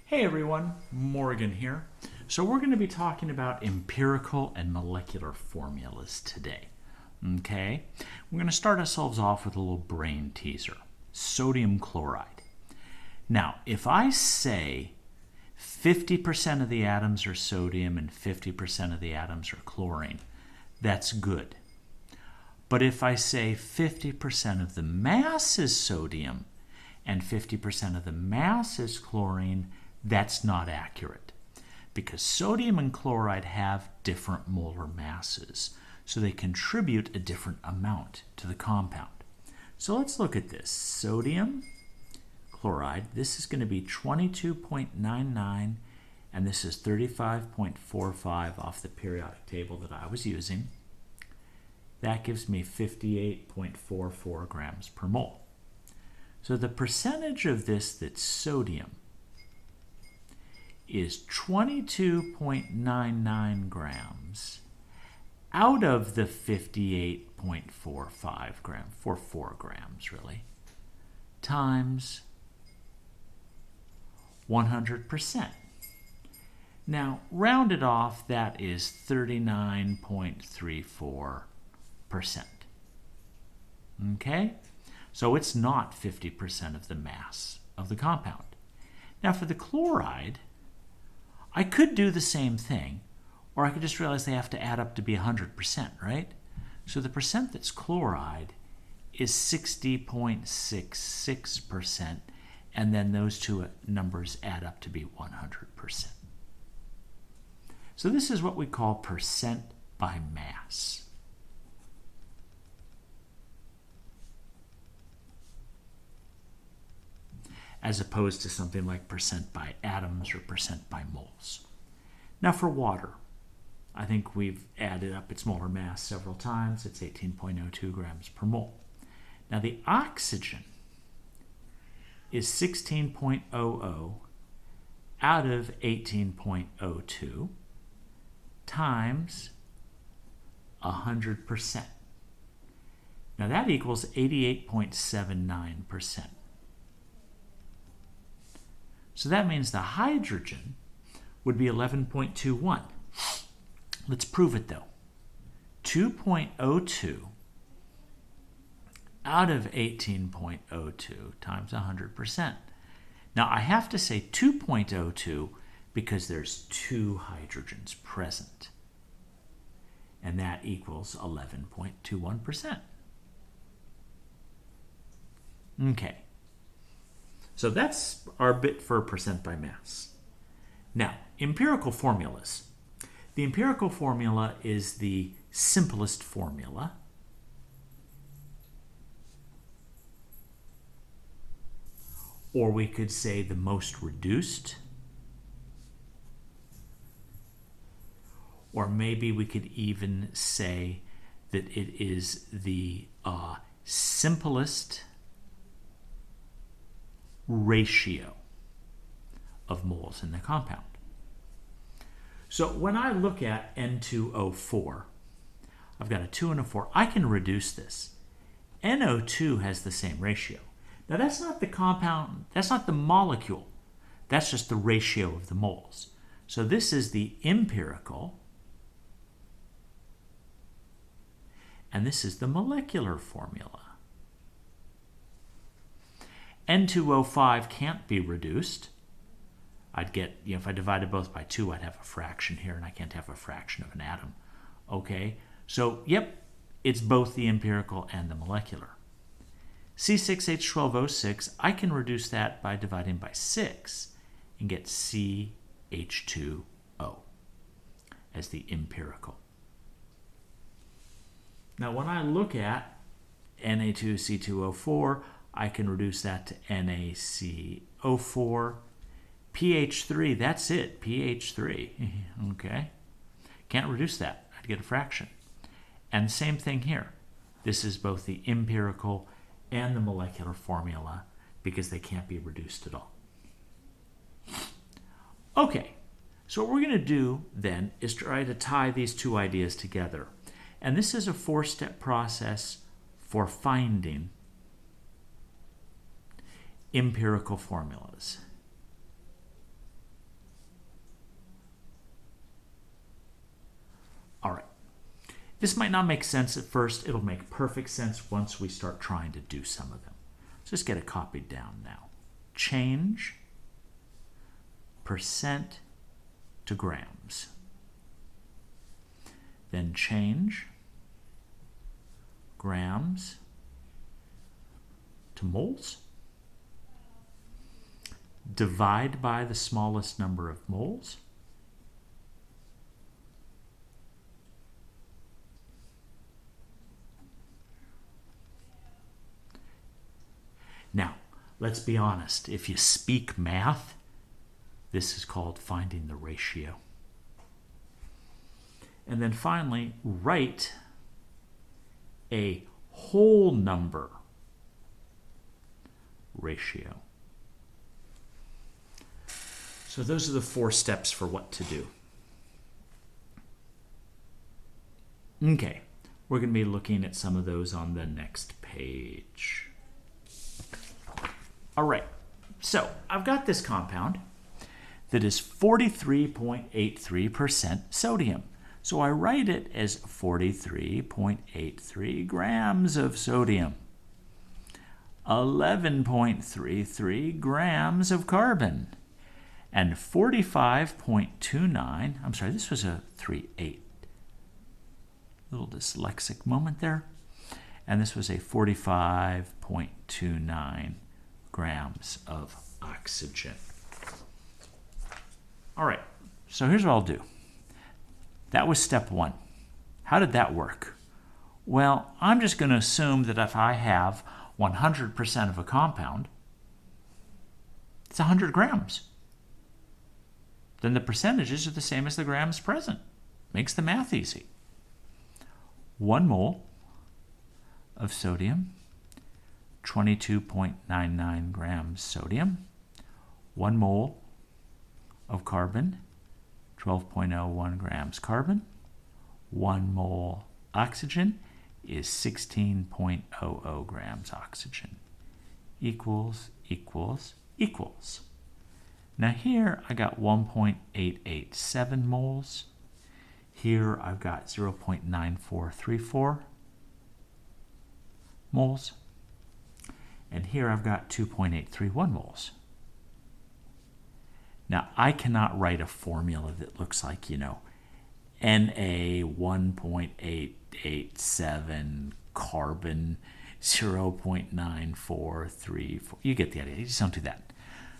Hey everyone, Morgan here. So we're going to be talking about empirical and molecular formulas today. Okay? We're going to start ourselves off with a little brain teaser. Sodium chloride. Now, if I say 50% of the atoms are sodium and 50% of the atoms are chlorine, that's good. But if I say 50% of the mass is sodium and 50% of the mass is chlorine, that's not accurate because sodium and chloride have different molar masses, so they contribute a different amount to the compound. So let's look at this. Sodium chloride, this is going to be 22.99 and this is 35.45 off the periodic table that I was using. That gives me 58.44 grams per mole. So the percentage of this that's sodium is 22.99 grams out of the 58.45 grams, 4 grams really, times 100%. Now, rounded off, that is 39.34%. Okay? So it's not 50% of the mass of the compound. Now for the chloride, I could do the same thing, or I could just realize they have to add up to be 100%, right? So the percent that's chloride is 60.66%, and then those two numbers add up to be 100%. So this is what we call percent by mass. As opposed to something like percent by atoms or percent by moles. Now for water, I think we've added up its molar mass several times. It's 18.02 grams per mole. Now the oxygen is 16.00 out of 18.02 times 100%. Now that equals 88.79%. So that means the hydrogen would be 11.21. Let's prove it though. 2.02 out of 18.02 times 100%. Now I have to say 2.02 because there's two hydrogens present. And that equals 11.21%. Okay. So that's our bit for percent by mass. Now, empirical formulas. The empirical formula is the simplest formula. Or we could say the most reduced. Or maybe we could even say that it is the simplest ratio of moles in the compound. So when I look at N2O4, I've got a 2 and a 4. I can reduce this. NO2 has the same ratio. Now that's not the compound, that's not the molecule. That's just the ratio of the moles. So this is the empirical, and this is the molecular formula. N2O5 can't be reduced. I'd get, if I divided both by 2, I'd have a fraction here, and I can't have a fraction of an atom. Okay, so yep, it's both the empirical and the molecular. C6H12O6, I can reduce that by dividing by 6 and get CH2O as the empirical. Now when I look at Na2C2O4, I can reduce that to NaCO4. pH3, that's it, pH3. Okay. Can't reduce that. I'd get a fraction. And same thing here. This is both the empirical and the molecular formula because they can't be reduced at all. Okay. So what we're going to do then is try to tie these two ideas together. And this is a 4-step process for finding empirical formulas. This might not make sense at first. It'll make perfect sense once we start trying to do some of them. Let's just get it copied down now. Change percent to grams. Then change grams to moles. Divide by the smallest number of moles. Now, let's be honest. If you speak math, this is called finding the ratio. And then finally, write a whole number ratio. So those are the 4 steps for what to do. Okay, we're going to be looking at some of those on the next page. All right, so I've got this compound that is 43.83% sodium. So I write it as 43.83 grams of sodium, 11.33 grams of carbon, and 45.29, I'm sorry, this was a 3/8. Little dyslexic moment there. And this was a 45.29 grams of oxygen. All right, so here's what I'll do. That was step 1. How did that work? Well, I'm just going to assume that if I have 100% of a compound, it's 100 grams. Then the percentages are the same as the grams present. Makes the math easy. 1 mole of sodium, 22.99 grams sodium. 1 mole of carbon, 12.01 grams carbon. 1 mole oxygen is 16.00 grams oxygen. Equals. Now here I got 1.887 moles. Here I've got 0.9434 moles. And here I've got 2.831 moles. Now I cannot write a formula that looks like, Na 1.887 carbon 0.9434. You get the idea. You just don't do that.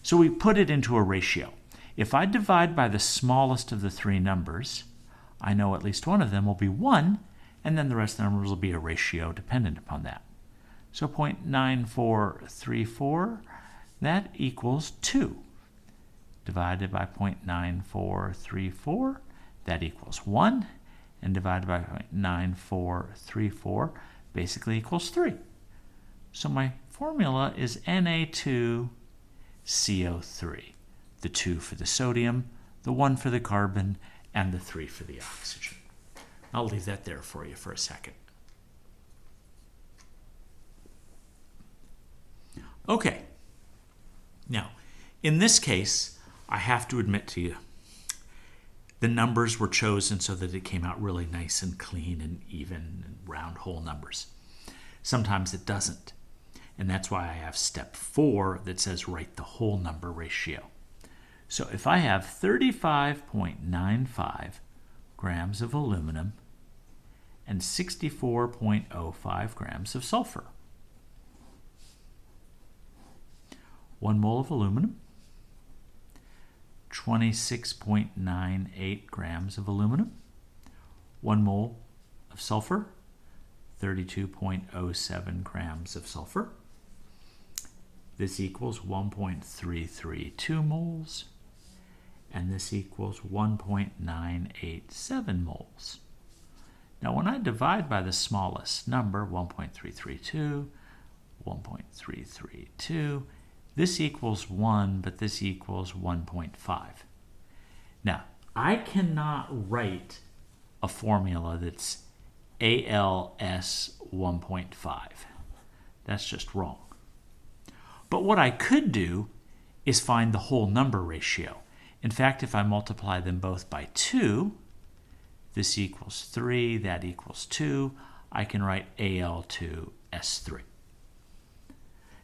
So we put it into a ratio. If I divide by the smallest of the 3 numbers, I know at least one of them will be 1, and then the rest of the numbers will be a ratio dependent upon that. So 0.9434, that equals 2. Divided by 0.9434, that equals 1. And divided by 0.9434 basically equals 3. So my formula is Na2CO3. The 2 for the sodium, the 1 for the carbon, and the 3 for the oxygen. I'll leave that there for you for a second. Okay. Now, in this case, I have to admit to you, the numbers were chosen so that it came out really nice and clean and even and round whole numbers. Sometimes it doesn't. And that's why I have step 4 that says write the whole number ratio. So if I have 35.95 grams of aluminum and 64.05 grams of sulfur, 1 mole of aluminum, 26.98 grams of aluminum, 1 mole of sulfur, 32.07 grams of sulfur. This equals 1.332 moles, and this equals 1.987 moles. Now when I divide by the smallest number, 1.332, 1.332, this equals 1, but this equals 1.5. Now, I cannot write a formula that's ALS 1.5. That's just wrong. But what I could do is find the whole number ratio. In fact, if I multiply them both by 2, This equals 3, that equals 2. I can write Al2S3.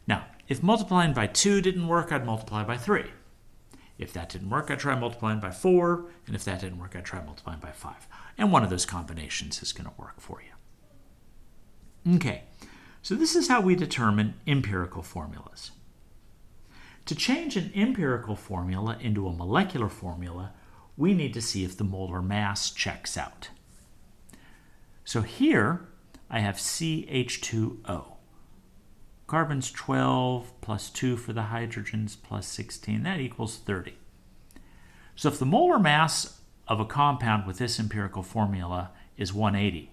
Now, if multiplying by 2 didn't work, I'd multiply by 3. If that didn't work, I'd try multiplying by 4. And if that didn't work, I'd try multiplying by 5. And one of those combinations is going to work for you. Okay, so this is how we determine empirical formulas. To change an empirical formula into a molecular formula, we need to see if the molar mass checks out. So here I have CH2O. Carbon's 12 plus 2 for the hydrogens plus 16. That equals 30. So if the molar mass of a compound with this empirical formula is 180,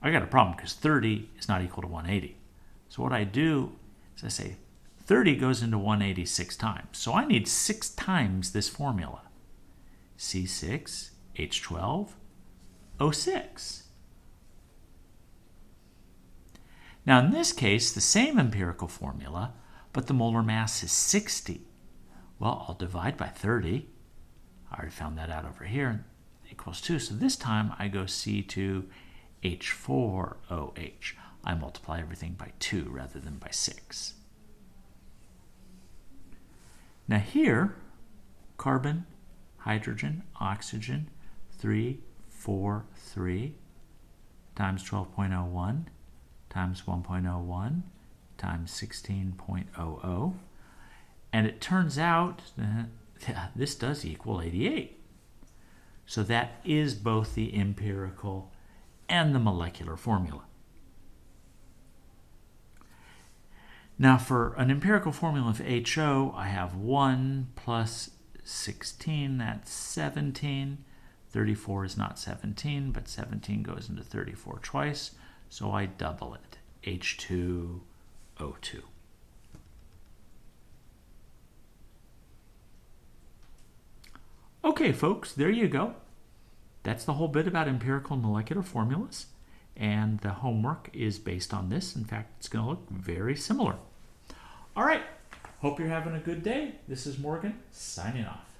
I got a problem because 30 is not equal to 180. So what I do is I say 30 goes into 180 6 times. So I need 6 times this formula. C6H12O6. Now in this case, the same empirical formula, but the molar mass is 60. Well, I'll divide by 30. I already found that out over here. Equals 2. So this time I go C2H4OH. I multiply everything by 2 rather than by 6. Now here, carbon, hydrogen, oxygen, 3, 4, 3 times 12.01 times 1.01 times 16.00. And it turns out that this does equal 88. So that is both the empirical and the molecular formula. Now for an empirical formula of HO, I have 1 plus 16, that's 17. 34 is not 17, but 17 goes into 34 twice, so I double it, H2O2. Okay, folks, there you go. That's the whole bit about empirical and molecular formulas. And the homework is based on this. In fact, it's going to look very similar. All right. Hope you're having a good day. This is Morgan signing off.